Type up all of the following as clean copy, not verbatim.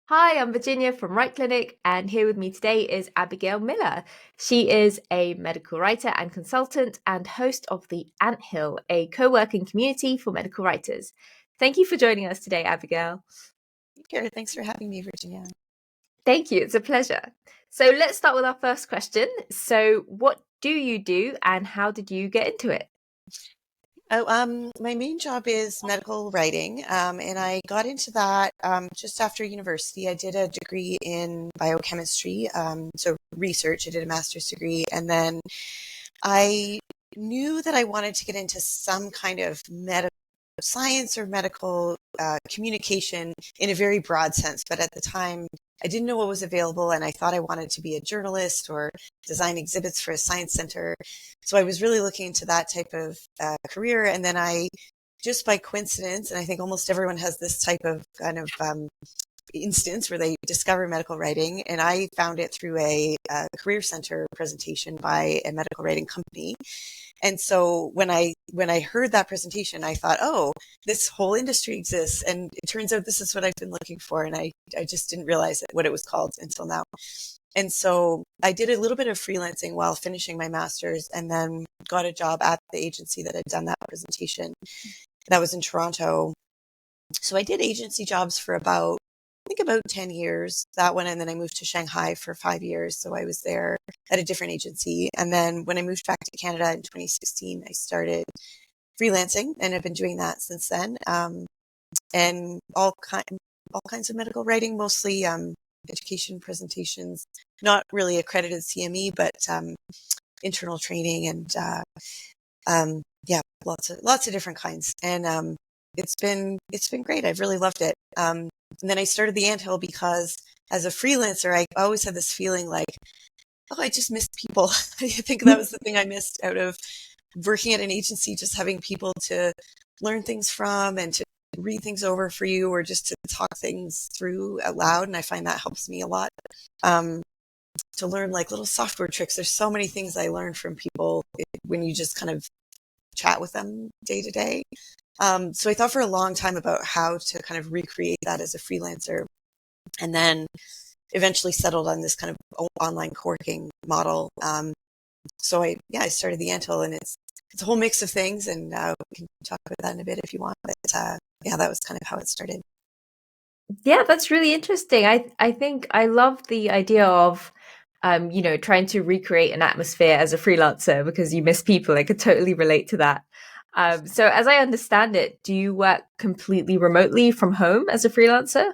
Hi, I'm Virginia from Right Clinic, and here with me today is Abigale Miller. She is a medical writer and consultant and host of the Anthill, a co working community for medical writers. Thank you for joining us today, Abigail. Here, thanks for having me, Virginia. Thank you, it's a pleasure. So let's start with our first question. So, what do you do and how did you get into it? My main job is medical writing, and I got into that just after university. I did a degree in biochemistry, so research. I did a master's degree, and then I knew that I wanted to get into some kind of medical science or medical communication in a very broad sense. But at the time, I didn't know what was available, and I thought I wanted to be a journalist or design exhibits for a science center. So I was really looking into that type of career. And then I, just by coincidence, and I think almost everyone has this type of kind of instance where they discover medical writing, and I found it through a career center presentation by a medical writing company. And so when I heard that presentation, I thought, oh, this whole industry exists, and it turns out this is what I've been looking for, and I just didn't realize what it was called until now. And so I did a little bit of freelancing while finishing my master's, and then got a job at the agency that had done that presentation. That was in Toronto. So I did agency jobs for about 10 years, that one. And then I moved to Shanghai for 5 years. So I was there at a different agency. And then when I moved back to Canada in 2016, I started freelancing, and I've been doing that since then. And all kinds of medical writing, mostly education presentations, not really accredited CME, but internal training and yeah, lots of different kinds. And it's been great. I've really loved it. And then I started the Anthill because as a freelancer, I always had this feeling like, oh, I just missed people. I think that was the thing I missed out of working at an agency, just having people to learn things from and to read things over for you, or just to talk things through out loud. And I find that helps me a lot to learn like little software tricks. There's so many things I learned from people when you just kind of chat with them day to day. So I thought for a long time about how to kind of recreate that as a freelancer, and then eventually settled on this kind of online co-working model. So I started the Anthill, and it's a whole mix of things, and we can talk about that in a bit if you want. But yeah, that was kind of how it started. Yeah, that's really interesting. I think I love the idea of trying to recreate an atmosphere as a freelancer because you miss people. I could totally relate to that. So as I understand it, do you work completely remotely from home as a freelancer?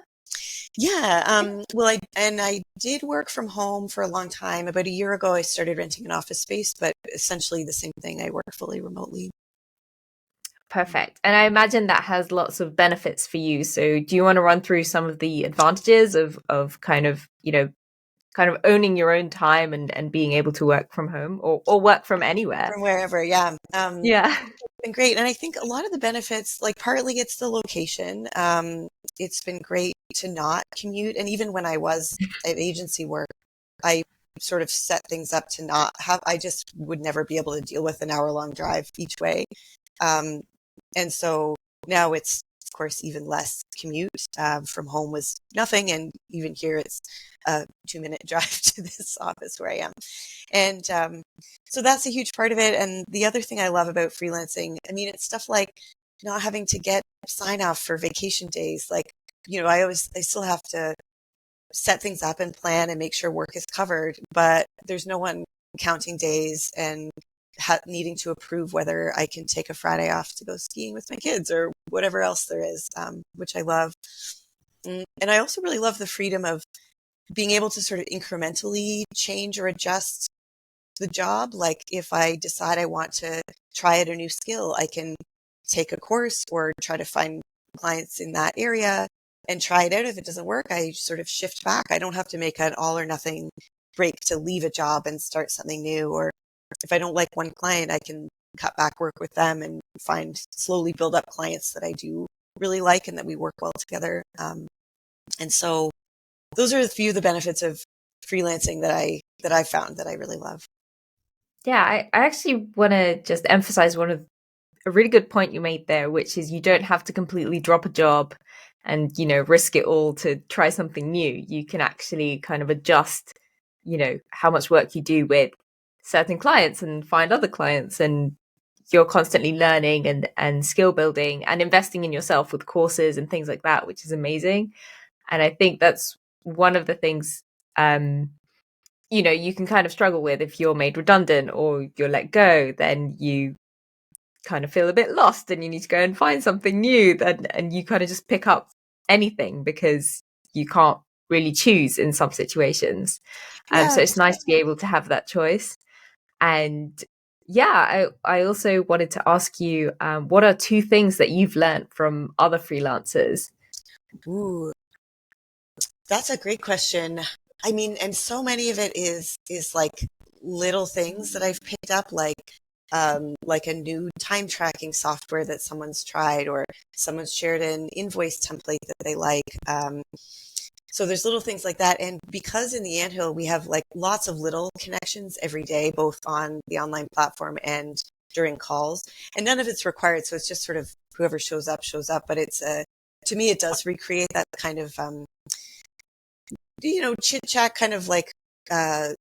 Yeah, well, I did work from home for a long time. About a year ago, I started renting an office space, but essentially the same thing. I work fully remotely. Perfect. And I imagine that has lots of benefits for you. So do you want to run through some of the advantages of kind of owning your own time and being able to work from home or work from anywhere? From wherever, yeah. Yeah. It's been great. And I think a lot of the benefits, like partly it's the location. It's been great to not commute. And even when I was at agency work, I sort of set things up to not have, I just would never be able to deal with an hour-long drive each way. Um, and so now it's, of course, even less commute. From home was nothing. And even here it's a 2-minute drive to this office where I am. And so that's a huge part of it. And the other thing I love about freelancing, I mean, it's stuff like not having to get sign off for vacation days. Like, I still have to set things up and plan and make sure work is covered, but there's no one counting days and needing to approve whether I can take a Friday off to go skiing with my kids or whatever else there is, which I love. And I also really love the freedom of being able to sort of incrementally change or adjust the job. Like if I decide I want to try out a new skill, I can take a course or try to find clients in that area and try it out. If it doesn't work, I sort of shift back. I don't have to make an all or nothing break to leave a job and start something new. Or if I don't like one client, I can cut back work with them and slowly build up clients that I do really like and that we work well together. And so those are a few of the benefits of freelancing that I found that I really love. Yeah, I actually want to just emphasize a really good point you made there, which is you don't have to completely drop a job and risk it all to try something new. You can actually kind of adjust how much work you do with certain clients and find other clients, and you're constantly learning and skill building and investing in yourself with courses and things like that, which is amazing. And I think that's one of the things you can kind of struggle with if you're made redundant or you're let go. Then you kind of feel a bit lost and you need to go and find something new, and you kind of just pick up anything because you can't really choose in some situations. Yeah. So it's nice to be able to have that choice. And yeah, I also wanted to ask you, what are two things that you've learned from other freelancers? Ooh, that's a great question. I mean, and so many of it is like little things that I've picked up, like a new time tracking software that someone's tried, or someone's shared an invoice template that they like. So there's little things like that. And because in the Anthill, we have like lots of little connections every day, both on the online platform and during calls, and none of it's required. So it's just sort of whoever shows up, shows up. But to me, it does recreate that kind of, chit chat kind of like, uh,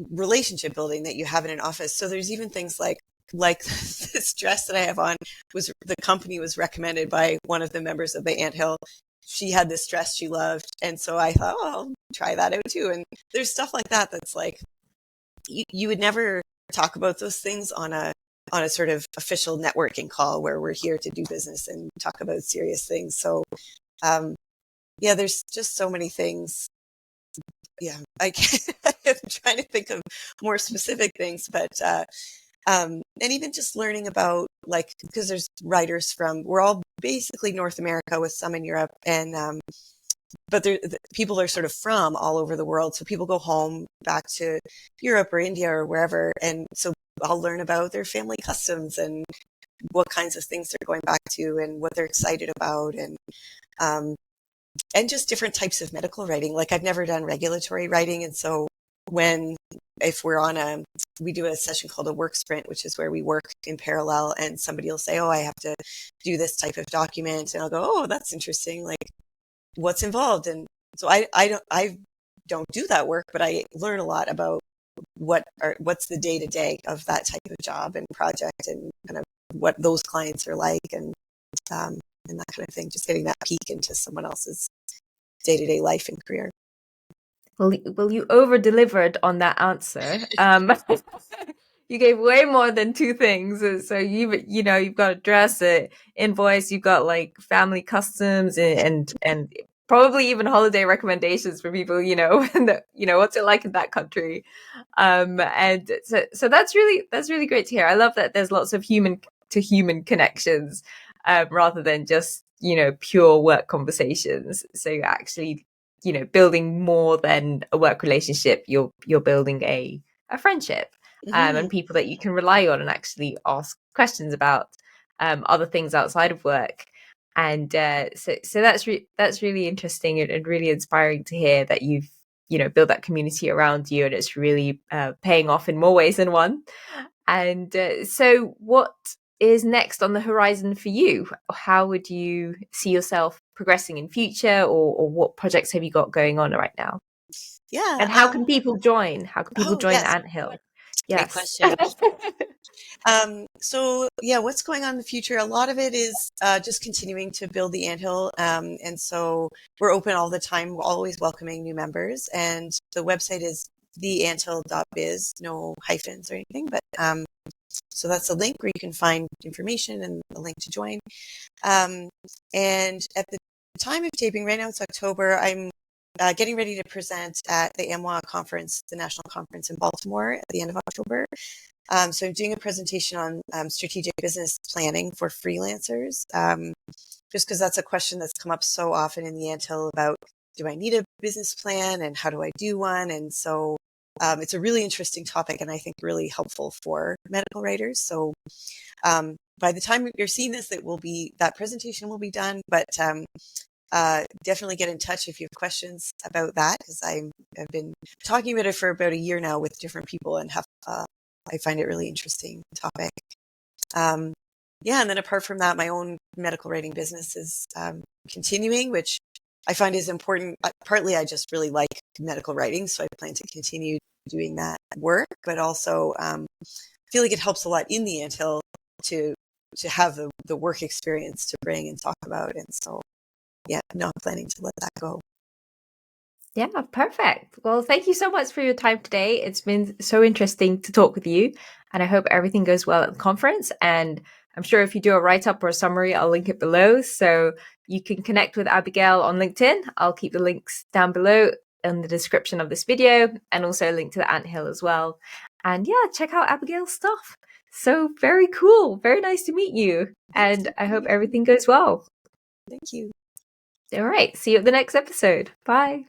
relationship building that you have in an office. So there's even things like this dress that I have on was the company was recommended by one of the members of the Anthill. She had this dress she loved, and so I thought, oh, I'll try that out too. And there's stuff like that that's like you would never talk about those things on a sort of official networking call where we're here to do business and talk about serious things. So um, yeah, there's just so many things. Yeah, I can't, I'm trying to think of more specific things, but and even just learning about, like, because there's writers from, we're all basically North America with some in Europe, and but people are sort of from all over the world. So people go home back to Europe or India or wherever, and so I'll learn about their family customs and what kinds of things they're going back to and what they're excited about, um, and just different types of medical writing. Like I've never done regulatory writing, and so if we're we do a session called a work sprint, which is where we work in parallel, and somebody will say, oh, I have to do this type of document, and I'll go, oh, that's interesting. Like, what's involved? And so I don't do that work, but I learn a lot about what's the day to day of that type of job and project, and kind of what those clients are like, and that kind of thing. Just getting that peek into someone else's day to day life and career. Well, you over delivered on that answer. You gave way more than two things. So you've got a dress, a invoice, you've got like family customs, and probably even holiday recommendations for people. What's it like in that country. And so that's really great to hear. I love that there's lots of human to human connections, rather than just pure work conversations. So you're actually building more than a work relationship. You're building a friendship, Hmm. and people that you can rely on and actually ask questions about other things outside of work. And so that's really interesting and really inspiring to hear that you've built that community around you, and it's really paying off in more ways than one. And so what is next on the horizon for you? How would you see yourself progressing in future, or what projects have you got going on right now? Yeah. And how can people join? How can people Oh, join yes. Anthill? Great Yes. question. So yeah, what's going on in the future? A lot of it is just continuing to build the anthill. And so we're open all the time, we're always welcoming new members. And the website is theanthill.biz, no hyphens or anything. But so that's a link where you can find information and a link to join. Um, and at the time of taping, right now it's October, I'm getting ready to present at the AMWA conference, the national conference in Baltimore at the end of October. So I'm doing a presentation on strategic business planning for freelancers, just because that's a question that's come up so often in the Anthill about, do I need a business plan and how do I do one? And so it's a really interesting topic, and I think really helpful for medical writers. So by the time you're seeing this, that presentation will be done, but definitely get in touch if you have questions about that, because I've been talking about it for about a year now with different people, and I find it really interesting topic. Um, yeah, and then apart from that, my own medical writing business is continuing, which I find is important. Partly, I just really like medical writing, so I plan to continue doing that work, but also feel like it helps a lot in the Anthill to have the work experience to bring and talk about. And so, yeah, I'm not planning to let that go. Yeah, perfect. Well, thank you so much for your time today. It's been so interesting to talk with you, and I hope everything goes well at the conference. And I'm sure if you do a write up or a summary, I'll link it below. So you can connect with Abigale on LinkedIn. I'll keep the links down below in the description of this video, and also a link to the Anthill as well. And yeah, check out Abigale's stuff. So very cool. Very nice to meet you. Thanks. And I hope everything goes well. Thank you. All right. See you at the next episode. Bye.